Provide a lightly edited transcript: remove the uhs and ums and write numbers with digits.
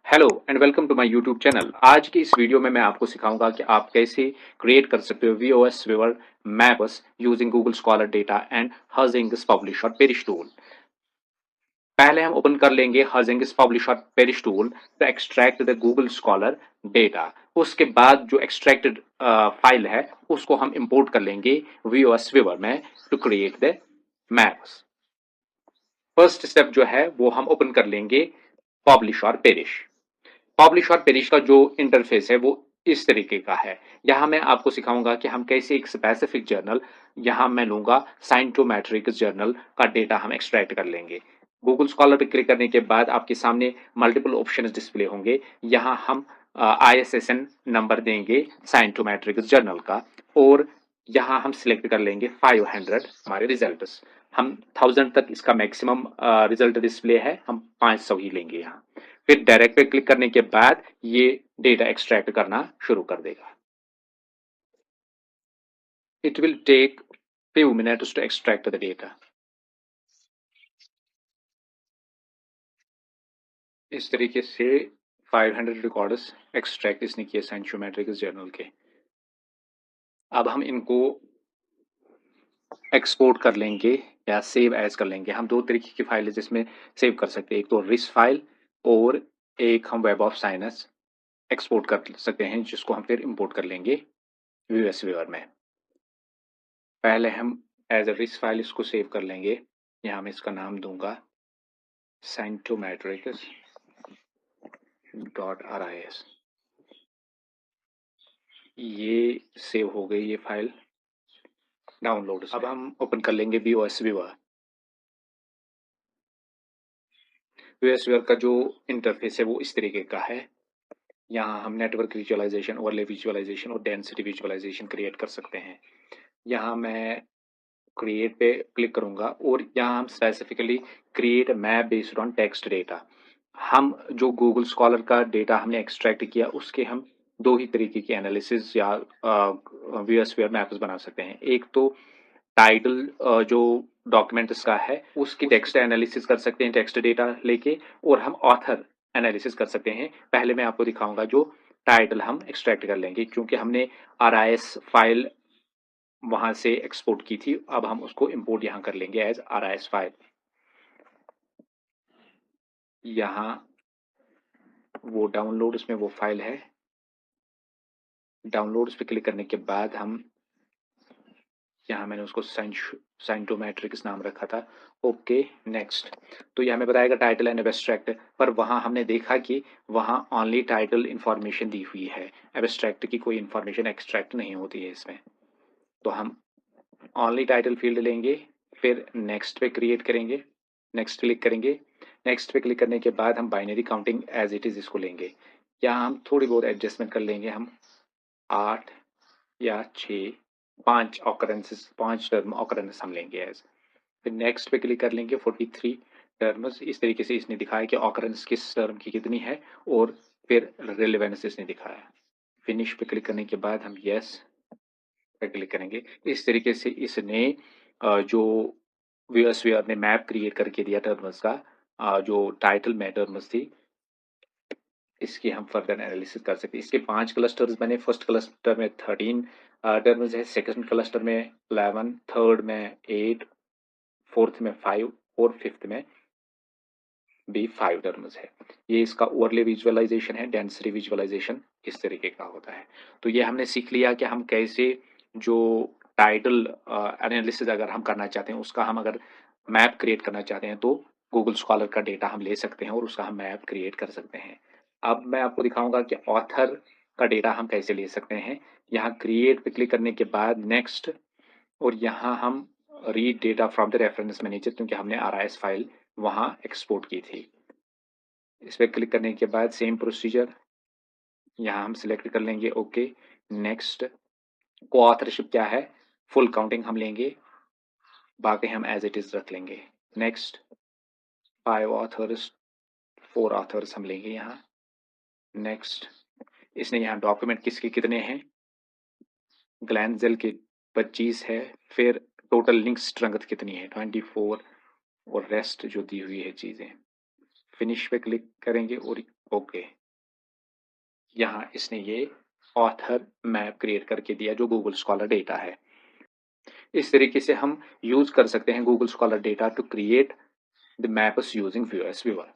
Hello and welcome to my YouTube channel. आज की इस वीडियो में मैं आपको सिखाऊंगा कि आप कैसे क्रिएट कर सकते हो VOSviewer maps using Google Scholar data and Harzing's publish or perish tool. पहले हम ओपन कर लेंगे Harzing's publish or perish tool to extract the Google Scholar data. उसके बाद जो एक्सट्रैक्टेड फाइल है उसको हम इंपोर्ट कर लेंगे वीओएस व्यूअर में to create the maps. First step जो है वो हम ओपन कर लेंगे publish or perish. Publish or perish का जो इंटरफेस है वो इस तरीके का है। यहाँ मैं आपको सिखाऊंगा कि हम कैसे एक स्पेसिफिक जर्नल, यहाँ मैं लूंगा साइंटोमेट्रिक्स जर्नल का डेटा हम एक्सट्रैक्ट कर लेंगे। गूगल स्कॉलर पर क्लिक करने के बाद आपके सामने मल्टीपल ऑप्शंस डिस्प्ले होंगे। यहाँ हम ISSN नंबर देंगे साइंटोमेट्रिक्स जर्नल का और यहाँ हम सिलेक्ट कर लेंगे 500 हमारे रिजल्ट्स। हम 1000 तक इसका मैक्सिमम रिजल्ट डिस्प्ले है, हम 500 ही लेंगे यहाँ। फिर डायरेक्ट पे क्लिक करने के बाद ये डेटा एक्सट्रैक्ट करना शुरू कर देगा। It will take few minutes to extract the data। इस तरीके से 500 रिकॉर्ड्स एक्सट्रैक्ट इसने किए साइंटोमेट्रिक्स जर्नल के। अब हम इनको एक्सपोर्ट कर लेंगे या सेव एज कर लेंगे। हम दो तरीके की फाइल है जिसमें सेव कर सकते हैं, एक तो रिस फाइल और एक हम वेब ऑफ साइंस एक्सपोर्ट कर सकते हैं जिसको हम फिर इंपोर्ट कर लेंगे वीएस व्यूअर में। पहले हम एज अ रिस फाइल इसको सेव कर लेंगे। यहाँ मैं इसका नाम दूंगा साइंटोमेट्रिक्स .ris। ये सेव हो गई ये फाइल डाउनलोड। अब हम ओपन कर लेंगे वीओएस व्यूअर। वीओएस व्यूअर का जो इंटरफेस है वो इस तरीके का है। यहाँ हम नेटवर्क विजुअलाइजेशन, ओवरले विजुअलाइजेशन और डेंसिटी विजुअलाइजेशन क्रिएट कर सकते हैं। यहाँ मैं क्रिएट पे क्लिक करूंगा और यहाँ हम specifically create map based on text data. हम जो गूगल स्कॉलर का डेटा हमने एक्सट्रैक्ट किया उसके हम दो ही तरीके की एनालिसिस या वीएस वेयर मैप्स बना सकते हैं। एक तो टाइटल जो डॉक्यूमेंट्स का है उसकी टेक्स्ट एनालिसिस कर सकते हैं टेक्स्ट डेटा लेके, और हम ऑथर एनालिसिस कर सकते हैं। पहले मैं आपको दिखाऊंगा जो टाइटल हम एक्सट्रैक्ट कर लेंगे क्योंकि हमने RIS फाइल वहां से एक्सपोर्ट की थी। अब हम उसको इंपोर्ट यहाँ कर लेंगे एज RIS फाइल। यहाँ वो डाउनलोड्स में वो फाइल है। डाउनलोड्स पे क्लिक करने के बाद हम यहाँ मैंने उसको साइंटोमेट्रिक्स नाम रखा था। Okay next. तो यह हमें बताएगा टाइटल एंड एब्स्ट्रैक्ट, पर वहाँ हमने देखा कि वहाँ ओनली टाइटल इंफॉर्मेशन दी हुई है, एब्स्ट्रैक्ट की कोई इंफॉर्मेशन एक्सट्रैक्ट नहीं होती है इसमें। तो हम ओनली टाइटल फील्ड लेंगे, फिर नेक्स्ट पे क्रिएट करेंगे, नेक्स्ट क्लिक करेंगे। नेक्स्ट पे क्लिक करने के बाद हम binary counting as it is इसको लेंगे। यहाँ हम थोड़ी बहुत एडजस्टमेंट कर लेंगे। हम 8 या 6, 5 ऑकरेंसेस, 5 टर्म ऑकरेंस हम लेंगे एज। फिर नेक्स्ट पे क्लिक कर लेंगे। 43 टर्म्स इस तरीके से इसने दिखाया कि ऑकरेंस किस टर्म की कितनी है और फिर रिलेवेंस इसने दिखाया। फिनिश पे क्लिक करने के बाद हम यस पे क्लिक करेंगे। इस तरीके से इसने जो वीएसवीआर ने मैप क्रिएट करके दिया टर्म्स का, जो टाइटल में टर्म्स थी, इसकी हम फर्दर एनालिसिस कर सकते हैं। इसके 5 क्लस्टर्स बने। फर्स्ट क्लस्टर में 13 टर्म्स है, सेकंड क्लस्टर में 11, थर्ड में 8, फोर्थ में 5 और फिफ्थ में भी 5 टर्म्स है। ये इसका ओवरले विजुअलाइजेशन है, डेंसिटी विजुअलाइजेशन इस तरीके का होता है। तो ये हमने सीख लिया कि हम कैसे जो टाइटल एनालिसिस अगर हम करना चाहते हैं उसका हम अगर मैप क्रिएट करना चाहते हैं तो गूगल स्कॉलर का डेटा हम ले सकते हैं और उसका हम मैप क्रिएट कर सकते हैं। अब मैं आपको दिखाऊंगा कि ऑथर का डेटा हम कैसे ले सकते हैं। यहाँ क्रिएट पे क्लिक करने के बाद नेक्स्ट, और यहाँ हम read data from the reference manager क्योंकि हमने RIS फाइल वहाँ एक्सपोर्ट की थी। इस पर क्लिक करने के बाद सेम प्रोसीजर यहाँ हम सिलेक्ट कर लेंगे। Okay next. को ऑथरशिप क्या है, फुल काउंटिंग हम लेंगे, बाकी हम एज इट इज रख लेंगे। नेक्स्ट। 5 ऑथर्स, 4 ऑथर्स हम लेंगे यहाँ। नेक्स्ट। इसने यहाँ डॉक्यूमेंट किसके कितने हैं, ग्लैंडजेल के 25 है। फिर टोटल लिंक स्ट्रेंथ कितनी है 24, और रेस्ट जो दी हुई है चीज़ें। फिनिश पे क्लिक करेंगे और ओके, यहाँ इसने ये ऑथर मैप क्रिएट करके दिया जो गूगल स्कॉलर डेटा है। इस तरीके से हम यूज़ कर सकते हैं Google Scholar data to create the maps using view S viewer.